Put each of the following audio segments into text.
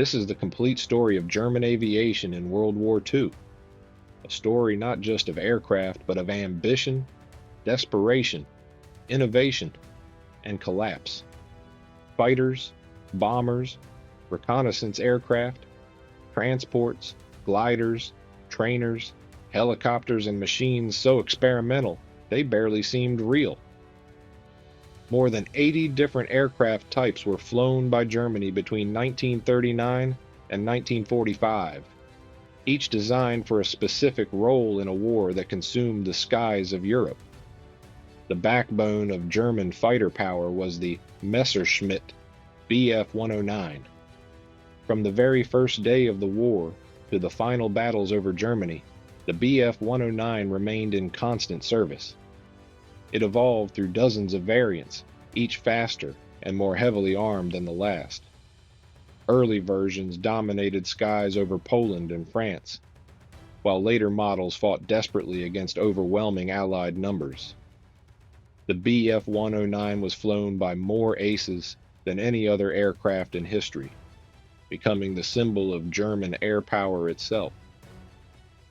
This is the complete story of German aviation in World War II, a story not just of aircraft, but of ambition, desperation, innovation, and collapse. Fighters, bombers, reconnaissance aircraft, transports, gliders, trainers, helicopters, and machines so experimental they barely seemed real. More than 80 different aircraft types were flown by Germany between 1939 and 1945, each designed for a specific role in a war that consumed the skies of Europe. The backbone of German fighter power was the Messerschmitt Bf 109. From the very first day of the war to the final battles over Germany, the Bf 109 remained in constant service. It evolved through dozens of variants, each faster and more heavily armed than the last. Early versions dominated skies over Poland and France, while later models fought desperately against overwhelming Allied numbers. The Bf 109 was flown by more aces than any other aircraft in history, becoming the symbol of German air power itself.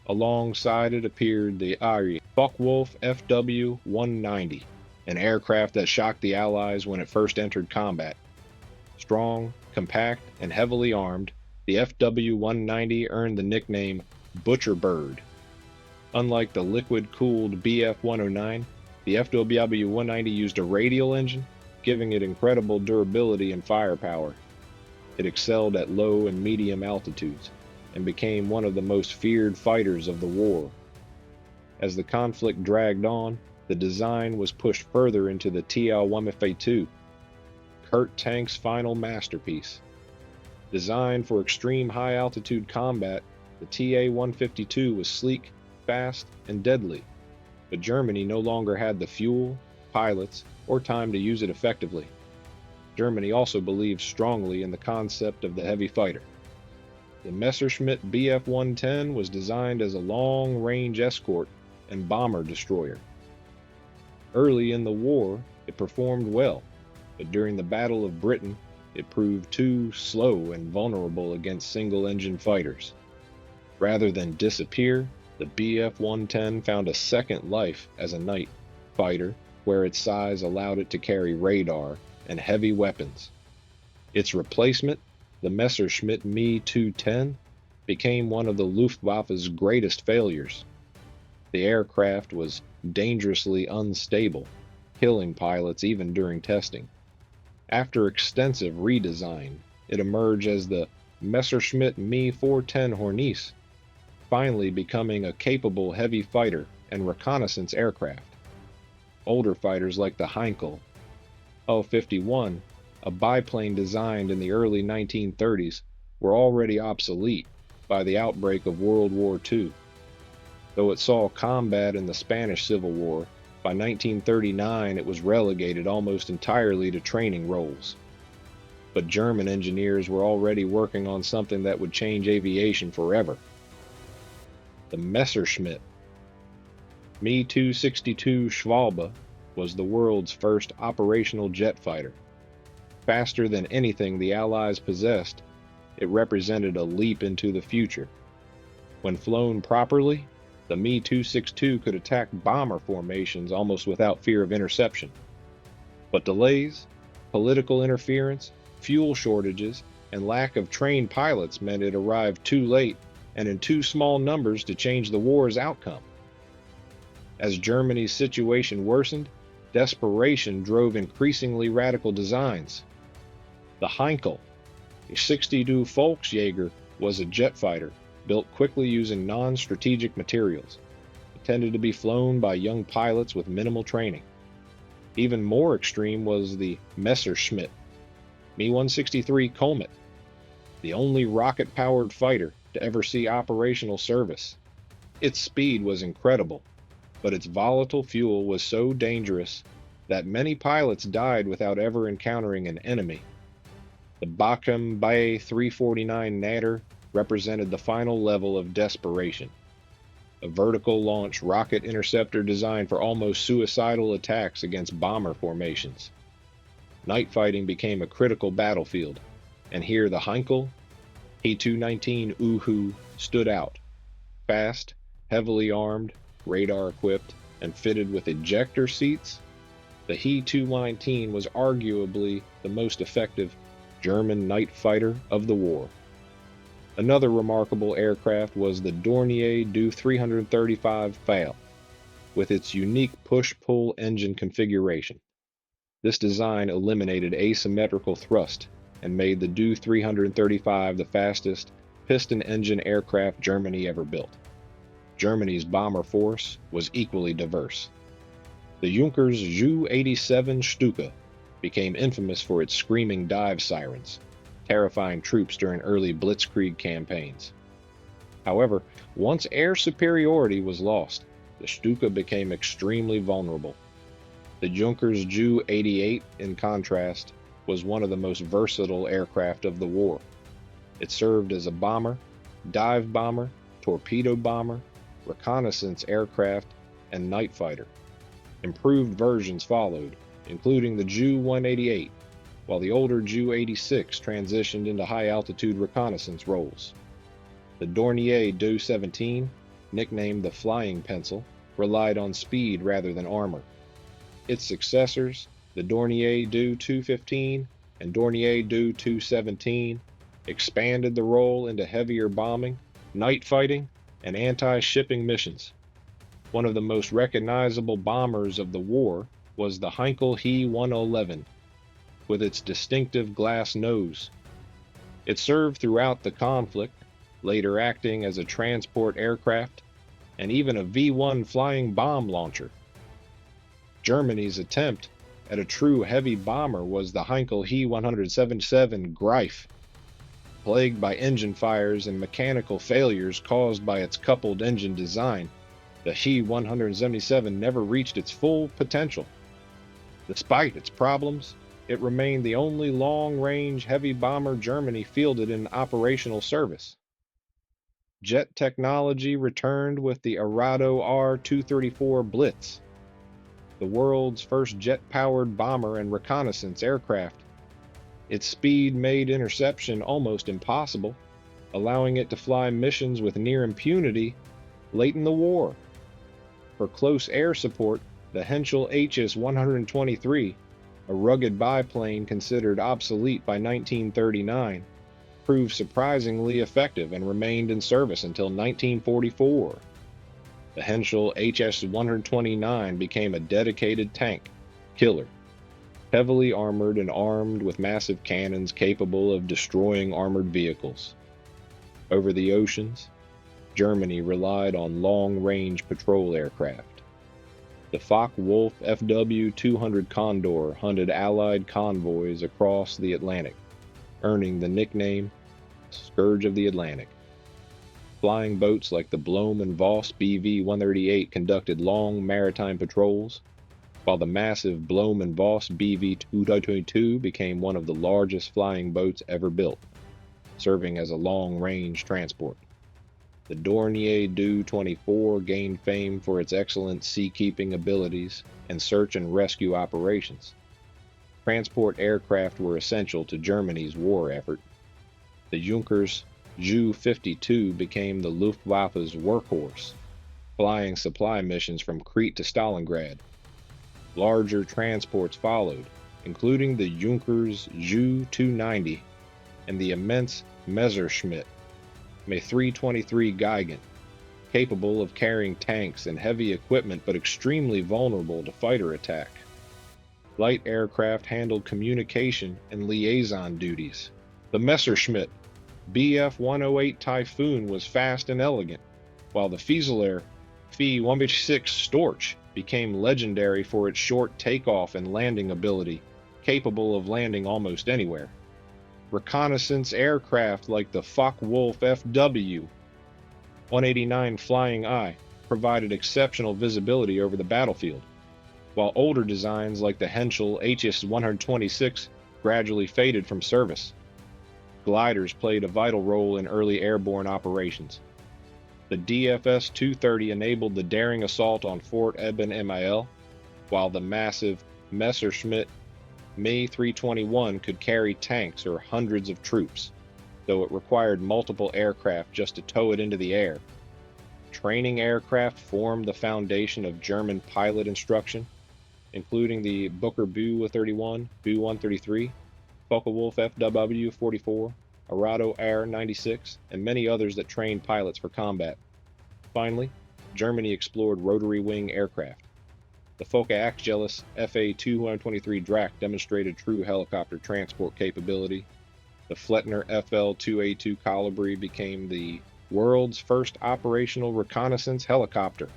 Alongside it appeared the Arie Focke-Wulf FW-190, an aircraft that shocked the Allies when it first entered combat. Strong, compact, and heavily armed, the FW-190 earned the nickname Butcher Bird. Unlike the liquid-cooled Bf-109, the FW-190 used a radial engine, giving it incredible durability and firepower. It excelled at low and medium altitudes, and became one of the most feared fighters of the war. As the conflict dragged on, the design was pushed further into the WWII, Kurt Tank's final masterpiece. Designed for extreme high-altitude combat, the TA-152 was sleek, fast, and deadly, but Germany no longer had the fuel, pilots, or time to use it effectively. Germany also believed strongly in the concept of the heavy fighter. The Messerschmitt Bf-110 was designed as a long-range escort and bomber destroyer. Early in the war, it performed well, but during the Battle of Britain, it proved too slow and vulnerable against single-engine fighters. Rather than disappear, the Bf-110 found a second life as a night fighter, where its size allowed it to carry radar and heavy weapons. Its replacement, the Messerschmitt Me 210, became one of the Luftwaffe's greatest failures. The aircraft was dangerously unstable, killing pilots even during testing. After extensive redesign, it emerged as the Messerschmitt Me 410 Hornisse, finally becoming a capable heavy fighter and reconnaissance aircraft. Older fighters like the Heinkel L-51, a biplane designed in the early 1930s, were already obsolete by the outbreak of World War II. Though it saw combat in the Spanish Civil War, by 1939 it was relegated almost entirely to training roles. But German engineers were already working on something that would change aviation forever. The Messerschmitt Me 262 Schwalbe was the world's first operational jet fighter. Faster than anything the Allies possessed, it represented a leap into the future. When flown properly, the Me 262 could attack bomber formations almost without fear of interception. But delays, political interference, fuel shortages, and lack of trained pilots meant it arrived too late and in too small numbers to change the war's outcome. As Germany's situation worsened, desperation drove increasingly radical designs. The Heinkel, a 62 Volksjäger, was a jet fighter built quickly using non-strategic materials, intended to be flown by young pilots with minimal training. Even more extreme was the Messerschmitt Me-163 Komet, the only rocket-powered fighter to ever see operational service. Its speed was incredible, but its volatile fuel was so dangerous that many pilots died without ever encountering an enemy. The Bochum Bay 349 Natter represented the final level of desperation, a vertical launch rocket interceptor designed for almost suicidal attacks against bomber formations. Night fighting became a critical battlefield, and here the Heinkel, He-219 Uhu stood out, fast, heavily armed, radar-equipped, and fitted with ejector seats. The He-219 was arguably the most effective German night fighter of the war. Another remarkable aircraft was the Dornier Du 335 Fail, with its unique push-pull engine configuration. This design eliminated asymmetrical thrust and made the Du 335 the fastest piston-engine aircraft Germany ever built. Germany's bomber force was equally diverse. The Junkers Ju-87 Stuka became infamous for its screaming dive sirens, terrifying troops during early blitzkrieg campaigns. However, once air superiority was lost, the Stuka became extremely vulnerable. The Junkers Ju-88, in contrast, was one of the most versatile aircraft of the war. It served as a bomber, dive bomber, torpedo bomber, reconnaissance aircraft, and night fighter. Improved versions followed, including the Ju-188, while the older Ju-86 transitioned into high-altitude reconnaissance roles. The Dornier Du-17, nicknamed the Flying Pencil, relied on speed rather than armor. Its successors, the Dornier Du-215 and Dornier Du-217, expanded the role into heavier bombing, night fighting, and anti-shipping missions. One of the most recognizable bombers of the war was the Heinkel He-111, with its distinctive glass nose. It served throughout the conflict, later acting as a transport aircraft and even a V-1 flying bomb launcher. Germany's attempt at a true heavy bomber was the Heinkel He-177 Greif. Plagued by engine fires and mechanical failures caused by its coupled engine design, the He-177 never reached its full potential. Despite its problems, it remained the only long-range heavy bomber Germany fielded in operational service. Jet technology returned with the Arado R-234 Blitz, the world's first jet-powered bomber and reconnaissance aircraft. Its speed made interception almost impossible, allowing it to fly missions with near impunity late in the war. For close air support, the Henschel HS-123, a rugged biplane considered obsolete by 1939, proved surprisingly effective and remained in service until 1944. The Henschel HS-129 became a dedicated tank killer, heavily armored and armed with massive cannons capable of destroying armored vehicles. Over the oceans, Germany relied on long-range patrol aircraft. The Focke-Wulf FW-200 Condor hunted Allied convoys across the Atlantic, earning the nickname Scourge of the Atlantic. Flying boats like the Blohm & Voss BV-138 conducted long maritime patrols, while the massive Blohm & Voss BV-222 became one of the largest flying boats ever built, serving as a long-range transport. The Dornier Du-24 gained fame for its excellent seakeeping abilities and search and rescue operations. Transport aircraft were essential to Germany's war effort. The Junkers Ju-52 became the Luftwaffe's workhorse, flying supply missions from Crete to Stalingrad. Larger transports followed, including the Junkers Ju-290 and the immense Messerschmitt, a 323 Geigen, capable of carrying tanks and heavy equipment but extremely vulnerable to fighter attack. Light aircraft handled communication and liaison duties. The Messerschmitt Bf-108 Typhoon was fast and elegant, while the Fieseler Fe-156 Storch became legendary for its short takeoff and landing ability, capable of landing almost anywhere. Reconnaissance aircraft like the Focke-Wulf FW-189 Flying Eye provided exceptional visibility over the battlefield, while older designs like the Henschel HS-126 gradually faded from service. Gliders played a vital role in early airborne operations. The DFS-230 enabled the daring assault on Fort Eben-Emael, while the massive Messerschmitt Me 321 could carry tanks or hundreds of troops. though it required multiple aircraft just to tow it into the air. Training aircraft formed the foundation of German pilot instruction, including the Booker Bu-31, Bu-133, Focke-Wulf FW-44, Arado Air-96, and many others that trained pilots for combat. Finally, Germany explored rotary wing aircraft. The Focke-Achilles FA-223 Drac demonstrated true helicopter transport capability. The Flettner FL-2A2 Colibri became the world's first operational reconnaissance helicopter.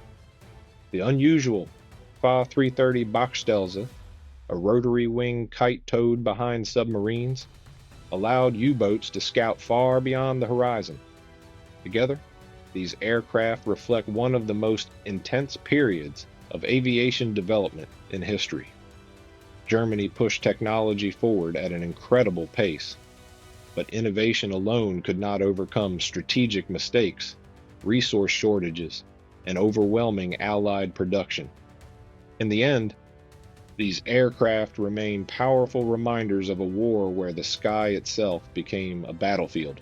The unusual Fa-330 Bachstelze, a rotary wing kite towed behind submarines, allowed U-boats to scout far beyond the horizon. Together, these aircraft reflect one of the most intense periods of aviation development in history. Germany pushed technology forward at an incredible pace, but innovation alone could not overcome strategic mistakes, resource shortages, and overwhelming Allied production. In the end, these aircraft remain powerful reminders of a war where the sky itself became a battlefield.